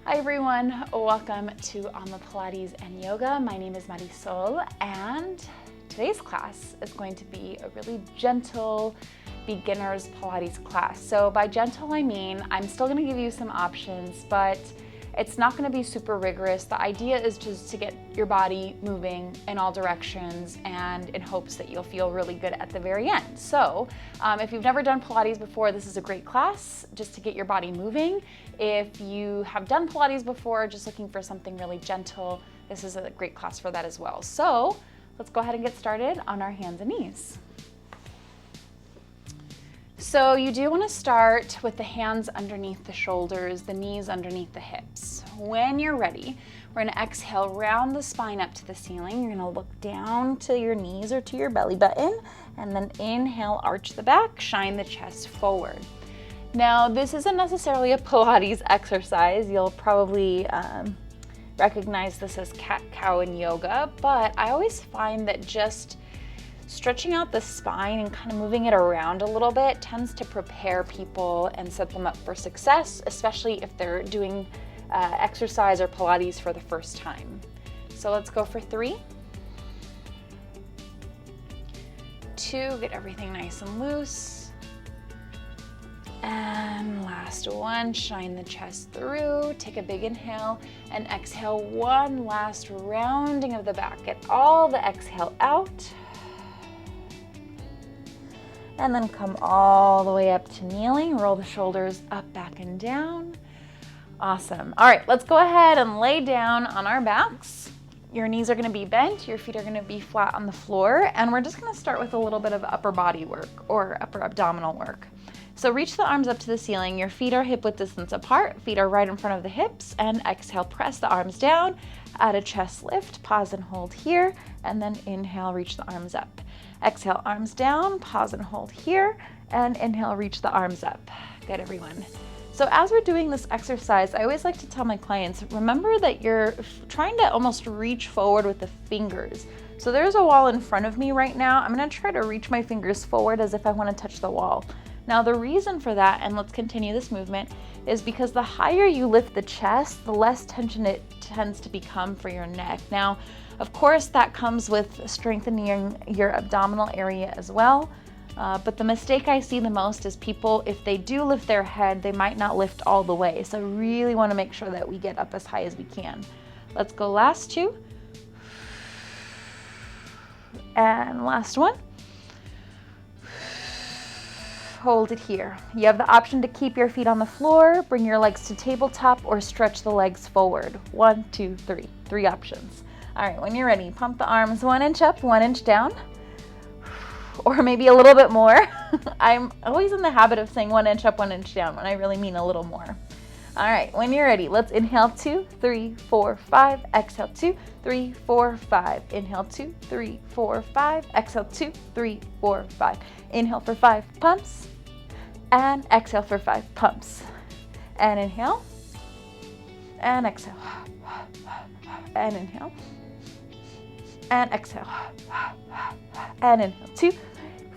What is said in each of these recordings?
Hi everyone, welcome to Alma Pilates and Yoga. My name is Marisol, and today's class is going to be a really gentle beginner's Pilates class. So by gentle, I mean I'm still going to give you some options, but it's not going to be super rigorous. The idea is just to get your body moving in all directions and in hopes that you'll feel really good at the very end. So if you've never done Pilates before, this is a great class just to get your body moving. If you have done Pilates before, just looking for something really gentle, this is a great class for that as well. So let's go ahead and get started on our hands and knees. So you do want to start with the hands underneath the shoulders, the knees underneath the hips. When you're ready, we're going to exhale, round the spine up to the ceiling. You're going to look down to your knees or to your belly button, and then inhale, arch the back, shine the chest forward. Now, this isn't necessarily a Pilates exercise. You'll probably recognize this as cat-cow in yoga, but I always find that just stretching out the spine and kind of moving it around a little bit tends to prepare people and set them up for success, especially if they're doing exercise or Pilates for the first time. So let's go for 3, 2, get everything nice and loose. And last one, shine the chest through, take a big inhale, and exhale, one last rounding of the back. Get all the exhale out. And then come all the way up to kneeling. Roll the shoulders up, back, and down. Awesome. All right, let's go ahead and lay down on our backs. Your knees are gonna be bent, your feet are gonna be flat on the floor, and we're just gonna start with a little bit of upper body work or upper abdominal work. So reach the arms up to the ceiling. Your feet are hip width distance apart. Feet are right in front of the hips, and exhale, press the arms down. Add a chest lift, pause and hold here, and then inhale, reach the arms up. Exhale, arms down, pause and hold here, and inhale, reach the arms up. Good, everyone. So as we're doing this exercise, I always like to tell my clients, remember that you're trying to almost reach forward with the fingers. So there's a wall in front of me right now. I'm gonna try to reach my fingers forward as if I wanna touch the wall. Now the reason for that, and let's continue this movement, is because the higher you lift the chest, the less tension it tends to become for your neck. Now, of course, that comes with strengthening your abdominal area as well. But the mistake I see the most is people, if they do lift their head, they might not lift all the way. So I really want to make sure that we get up as high as we can. Let's go last 2. And last one. Hold it here. You have the option to keep your feet on the floor, bring your legs to tabletop, or stretch the legs forward. 1, 2, 3. 3 options. All right, when you're ready, pump the arms 1 inch up, 1 inch down, or maybe a little bit more. I'm always in the habit of saying 1 inch up, 1 inch down when I really mean a little more. All right, when you're ready, let's inhale 2, 3, 4, 5, exhale 2, 3, 4, 5, inhale 2, 3, 4, 5, exhale 2, 3, 4, 5. Inhale for 5 pumps, and exhale for 5 pumps. And inhale, and exhale, and inhale, and exhale, and inhale 2,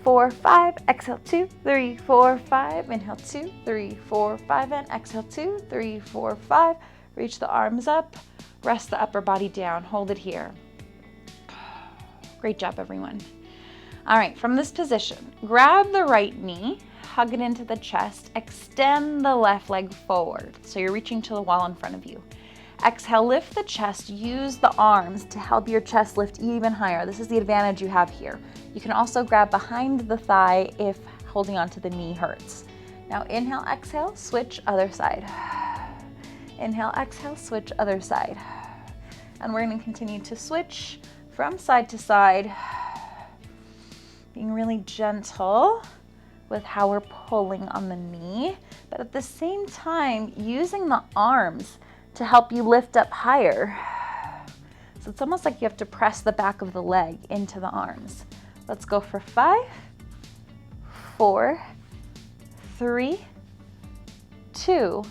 4, 5, exhale 2, 3, 4, 5, inhale 2, 3, 4, 5, and exhale 2, 3, 4, 5. Reach the arms up, rest the upper body down, hold it here. Great job, everyone. All right, from this position, grab the right knee, hug it into the chest, extend the left leg forward. So you're reaching to the wall in front of you. Exhale, lift the chest, use the arms to help your chest lift even higher. This is the advantage you have here. You can also grab behind the thigh if holding onto the knee hurts. Now inhale, exhale, switch other side. Inhale, exhale, switch other side. And we're gonna continue to switch from side to side, being really gentle with how we're pulling on the knee, but at the same time, using the arms to help you lift up higher. So it's almost like you have to press the back of the leg into the arms. Let's go for 5, 4, 3, 2,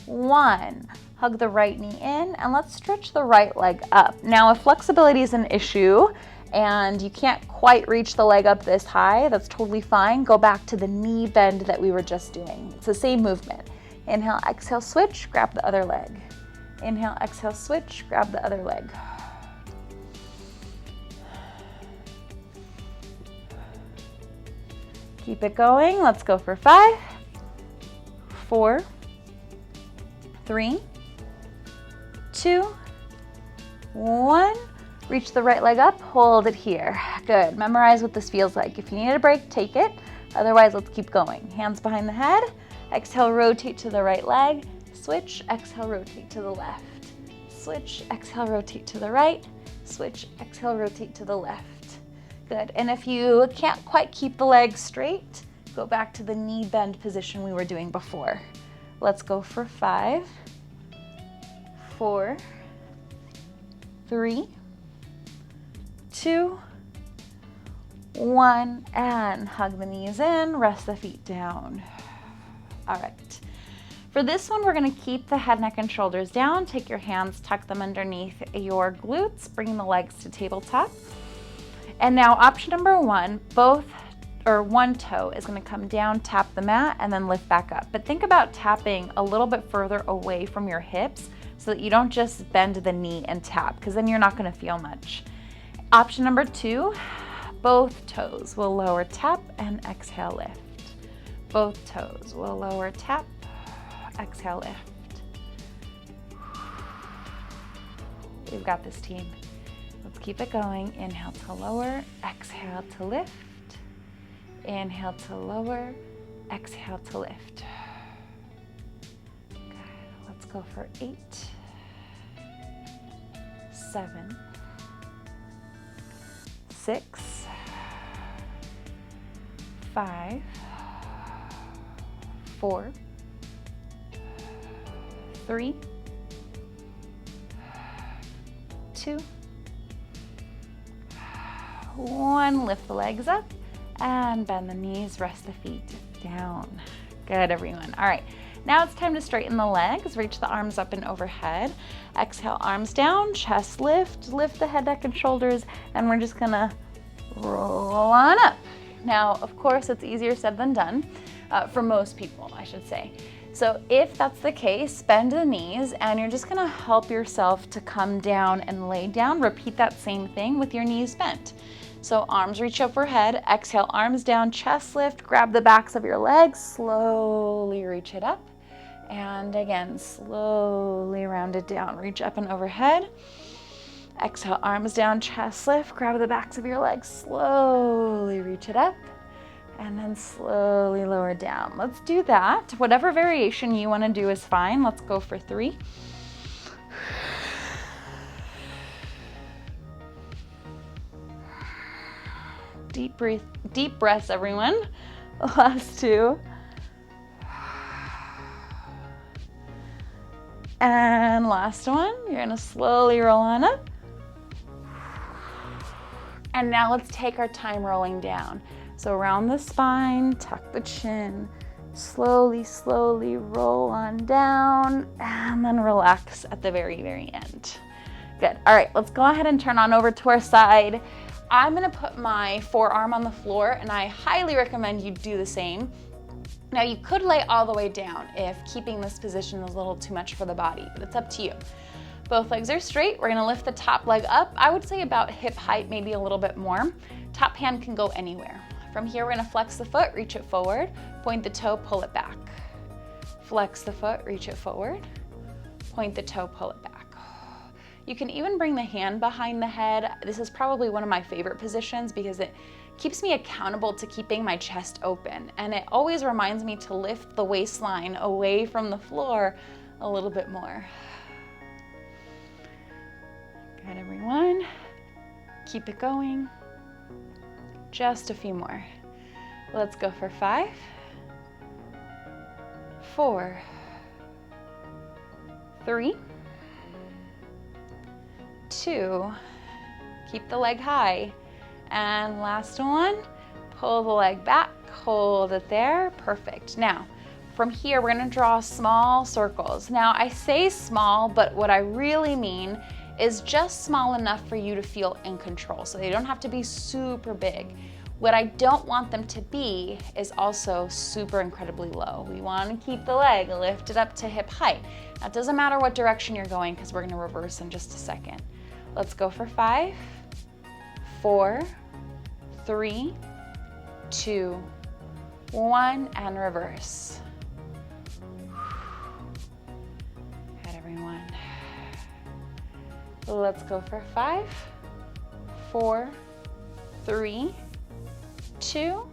1. Hug the right knee in, and let's stretch the right leg up. Now, if flexibility is an issue and you can't quite reach the leg up this high, that's totally fine. Go back to the knee bend that we were just doing. It's the same movement. Inhale, exhale, switch, grab the other leg. Inhale, exhale, switch, grab the other leg. Keep it going. Let's go for 5, 4, 3, 2, 1. Reach the right leg up, hold it here. Good. Memorize what this feels like. If you need a break, take it. Otherwise, let's keep going. Hands behind the head. Exhale, rotate to the right leg. Switch, exhale, rotate to the left. Switch, exhale, rotate to the right. Switch, exhale, rotate to the left. Good. And if you can't quite keep the legs straight, go back to the knee bend position we were doing before. Let's go for 5, 4, 3, 2, 1, and hug the knees in, rest the feet down. All right. For this one, we're going to keep the head, neck, and shoulders down. Take your hands, tuck them underneath your glutes, bring the legs to tabletop. And now option number 1, one toe is going to come down, tap the mat, and then lift back up. But think about tapping a little bit further away from your hips so that you don't just bend the knee and tap, because then you're not going to feel much. Option number 2, both toes will lower, tap, and exhale, lift. Both toes will lower, tap, exhale, lift. We've got this, team. Let's keep it going. Inhale to lower, exhale to lift. Inhale to lower, exhale to lift. Good. Let's go for 8, 7, 6, 5, 4, 3, 2, 1. Lift the legs up and bend the knees, rest the feet down. Good, everyone. All right, now it's time to straighten the legs. Reach the arms up and overhead. Exhale, arms down, chest lift the head, neck, and shoulders, and we're just gonna roll on up. Now, of course, it's easier said than done, for most people, I should say. So if that's the case, bend the knees, and you're just gonna help yourself to come down and lay down. Repeat that same thing with your knees bent. So arms reach overhead, exhale, arms down, chest lift, grab the backs of your legs, slowly reach it up. And again, slowly round it down, reach up and overhead. Exhale, arms down, chest lift, grab the backs of your legs, slowly reach it up, and then slowly lower down. Let's do that. Whatever variation you want to do is fine. Let's go for 3. Deep breaths, everyone. Last 2. And last one. You're gonna slowly roll on up. And now let's take our time rolling down. So round the spine, tuck the chin, slowly, slowly roll on down, and then relax at the very, very end. Good. All right, let's go ahead and turn on over to our side. I'm gonna put my forearm on the floor, and I highly recommend you do the same. Now, you could lay all the way down if keeping this position is a little too much for the body, but it's up to you. Both legs are straight. We're gonna lift the top leg up. I would say about hip height, maybe a little bit more. Top hand can go anywhere. From here, we're gonna flex the foot, reach it forward, point the toe, pull it back. Flex the foot, reach it forward, point the toe, pull it back. You can even bring the hand behind the head. This is probably one of my favorite positions because it keeps me accountable to keeping my chest open, and it always reminds me to lift the waistline away from the floor a little bit more. Good, everyone. Keep it going. Just a few more. Let's go for 5, 4, 3, 2, keep the leg high, and last one, pull the leg back, hold it there, perfect. Now, from here, we're gonna draw small circles. Now, I say small, but what I really mean is just small enough for you to feel in control, so they don't have to be super big. What I don't want them to be is also super incredibly low. We want to keep the leg lifted up to hip height. Now, it doesn't matter what direction you're going because we're going to reverse in just a second. Let's go for 5, 4, 3, 2, 1, and reverse. Good, everyone. Let's go for 5, 4, 3, 2,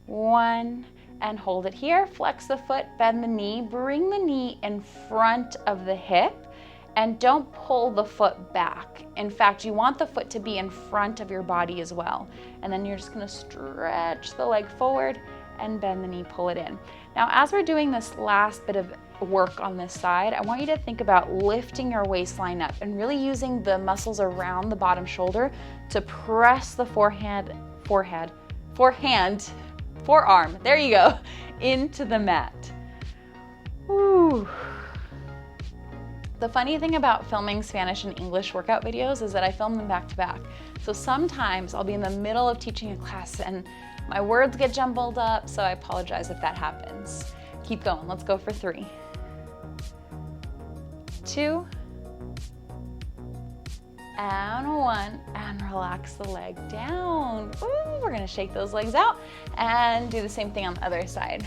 1, and hold it here. Flex the foot, bend the knee, bring the knee in front of the hip, and don't pull the foot back. In fact, you want the foot to be in front of your body as well. And then you're just gonna stretch the leg forward and bend the knee, pull it in. Now, as we're doing this last bit of work on this side, I want you to think about lifting your waistline up and really using the muscles around the bottom shoulder to press the forearm, there you go, into the mat. Woo. The funny thing about filming Spanish and English workout videos is that I film them back to back. So sometimes I'll be in the middle of teaching a class and my words get jumbled up, so I apologize if that happens. Keep going, let's go for 3, 2, and 1, and relax the leg down. Ooh, we're gonna shake those legs out and do the same thing on the other side.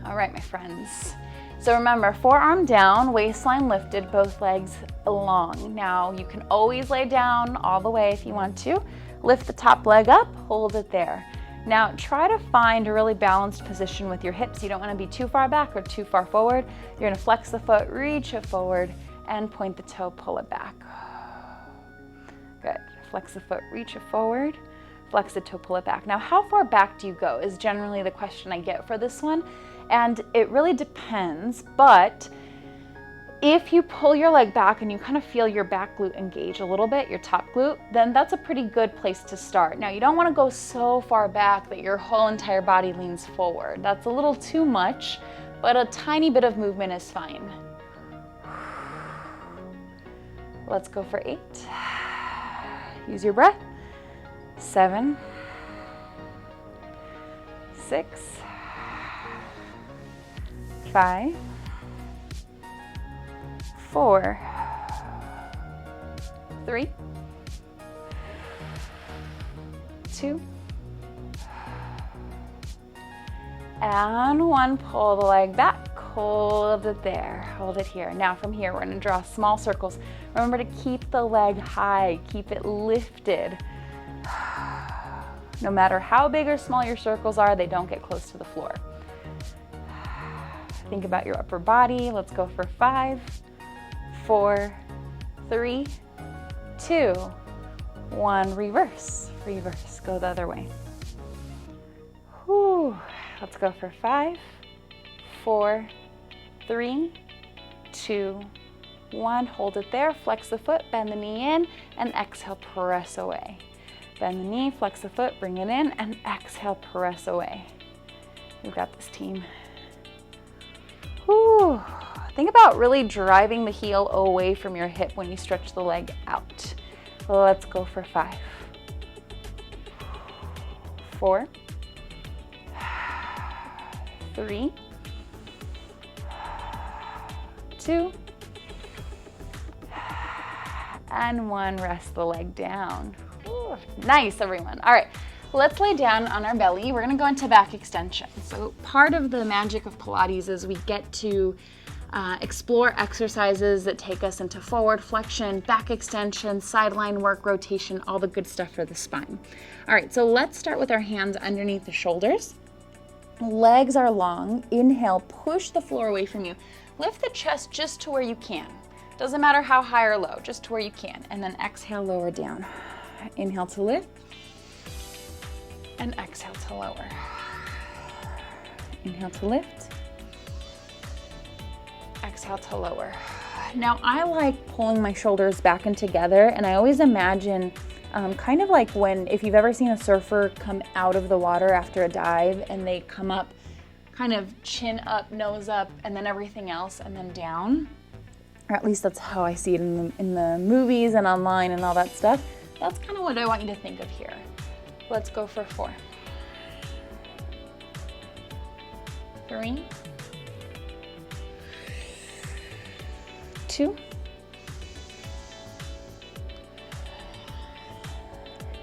All right, my friends. So remember, forearm down, waistline lifted, both legs long. Now you can always lay down all the way if you want to. Lift the top leg up, hold it there. Now try to find a really balanced position with your hips. You don't want to be too far back or too far forward. You're going to flex the foot, reach it forward, and point the toe, pull it back. Good. Flex the foot, reach it forward, flex the toe, pull it back. Now, how far back do you go is generally the question I get for this one. And it really depends, but if you pull your leg back and you kind of feel your back glute engage a little bit, your top glute, then that's a pretty good place to start. Now, you don't want to go so far back that your whole entire body leans forward. That's a little too much, but a tiny bit of movement is fine. Let's go for 8. Use your breath. 7, 6, 5, 4, 3, 2, and 1. Pull the leg back, hold it there, hold it here. Now from here, we're gonna draw small circles. Remember to keep the leg high, keep it lifted. No matter how big or small your circles are, they don't get close to the floor. Think about your upper body. Let's go for 5, 4, 3, 2, 1. Reverse, reverse, go the other way. Whew. Let's go for 5, 4, 3, 2, 1. Hold it there, flex the foot, bend the knee in, and exhale, press away. Bend the knee, flex the foot, bring it in, and exhale, press away. We've got this, team. Whew. Think about really driving the heel away from your hip when you stretch the leg out. Let's go for 5, 4, 3, 2, and 1. Rest the leg down. Ooh, nice, everyone. All right, let's lay down on our belly. We're gonna go into back extension. So part of the magic of Pilates is we get to explore exercises that take us into forward flexion, back extension, sideline work, rotation, all the good stuff for the spine. All right, so let's start with our hands underneath the shoulders. Legs are long. Inhale, push the floor away from you. Lift the chest just to where you can. Doesn't matter how high or low, just to where you can. And then exhale, lower down. Inhale to lift, and exhale to lower. Inhale to lift, exhale to lower. Now I like pulling my shoulders back and together, and I always imagine kind of like if you've ever seen a surfer come out of the water after a dive and they come up kind of chin up, nose up, and then everything else, and then down. Or at least that's how I see it in the movies and online and all that stuff. That's kind of what I want you to think of here. Let's go for 4. 3, 2,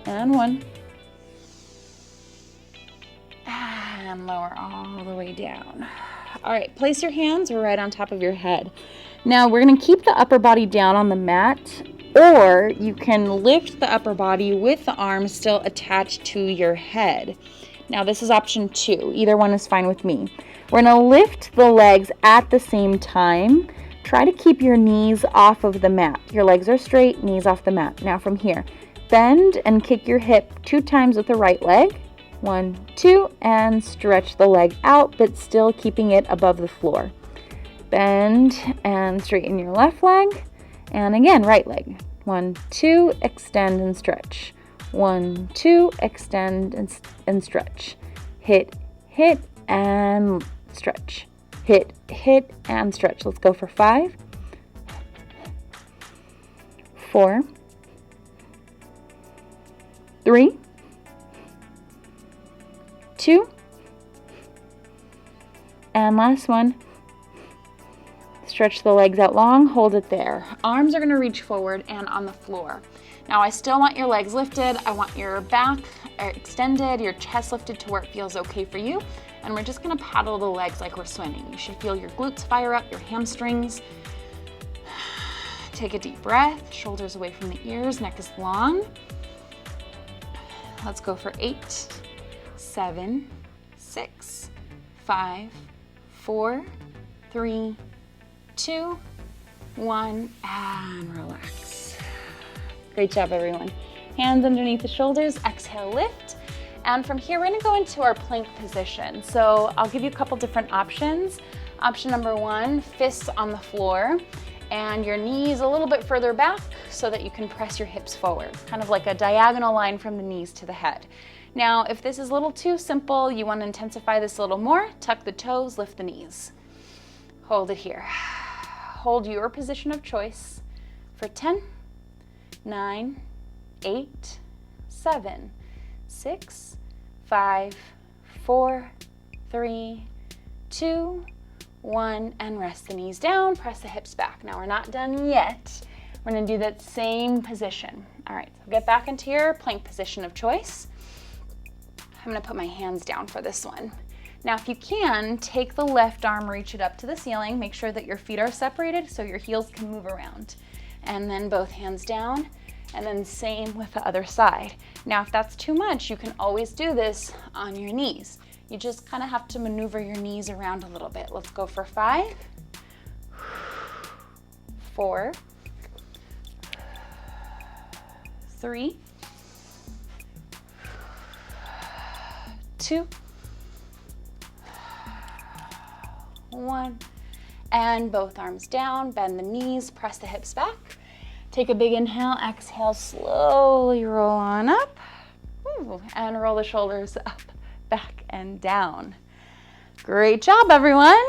and 1. And lower all the way down. All right, place your hands right on top of your head. Now we're going to keep the upper body down on the mat, or you can lift the upper body with the arms still attached to your head. Now this is option 2. Either one is fine with me. We're going to lift the legs at the same time. Try to keep your knees off of the mat. Your legs are straight, knees off the mat. Now from here, bend and kick your hip 2 times with the right leg. 1, 2, and stretch the leg out, but still keeping it above the floor. Bend and straighten your left leg. And again, right leg. 1, 2, extend and stretch. 1, 2, extend and stretch. Hit, hit, and stretch. Hit, hit, and stretch. Let's go for 5, 4, 3, 2, and last one. Stretch the legs out long, hold it there. Arms are going to reach forward and on the floor. Now I still want your legs lifted. I want your back extended, your chest lifted to where it feels okay for you. And we're just going to paddle the legs like we're swimming. You should feel your glutes fire up, your hamstrings. Take a deep breath, shoulders away from the ears, neck is long. Let's go for 8, 7, 6, 5, 4, 3, 2, 1, and relax. Great job, everyone. Hands underneath the shoulders, exhale, lift. And from here, we're gonna go into our plank position. So I'll give you a couple different options. Option number 1, fists on the floor and your knees a little bit further back so that you can press your hips forward, kind of like a diagonal line from the knees to the head. Now, if this is a little too simple, you want to intensify this a little more, tuck the toes, lift the knees. Hold it here. Hold your position of choice for 10, 9, 8, 7, 6, 5, 4, 3, 2, 1, and rest the knees down, press the hips back. Now we're not done yet. We're gonna do that same position. All right, so get back into your plank position of choice. I'm gonna put my hands down for this one. Now, if you can, take the left arm, reach it up to the ceiling, make sure that your feet are separated so your heels can move around. And then both hands down, and then same with the other side. Now, if that's too much, you can always do this on your knees. You just kind of have to maneuver your knees around a little bit. Let's go for 5, 4, 3, 2, 1, and both arms down, bend the knees, press the hips back. Take a big inhale, exhale, slowly roll on up, and roll the shoulders up, back, and down. Great job, everyone.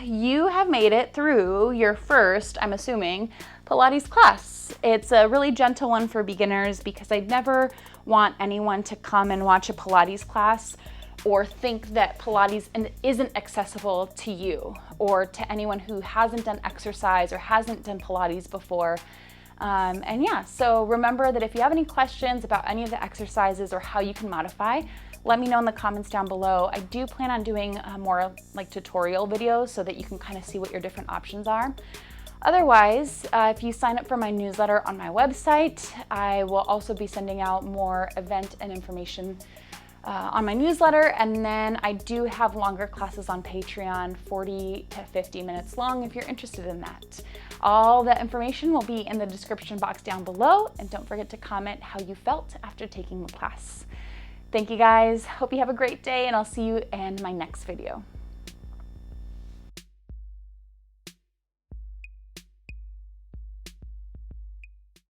You have made it through your first, I'm assuming, Pilates class. It's a really gentle one for beginners because I never want anyone to come and watch a Pilates class or think that Pilates isn't accessible to you or to anyone who hasn't done exercise or hasn't done Pilates before. And yeah, so remember that if you have any questions about any of the exercises or how you can modify, let me know in the comments down below. I do plan on doing more like tutorial videos so that you can kind of see what your different options are. Otherwise, if you sign up for my newsletter on my website, I will also be sending out more event and information on my newsletter, and then I do have longer classes on Patreon, 40 to 50 minutes long if you're interested in that. All the information will be in the description box down below, and don't forget to comment how you felt after taking the class. Thank you guys, hope you have a great day, and I'll see you in my next video.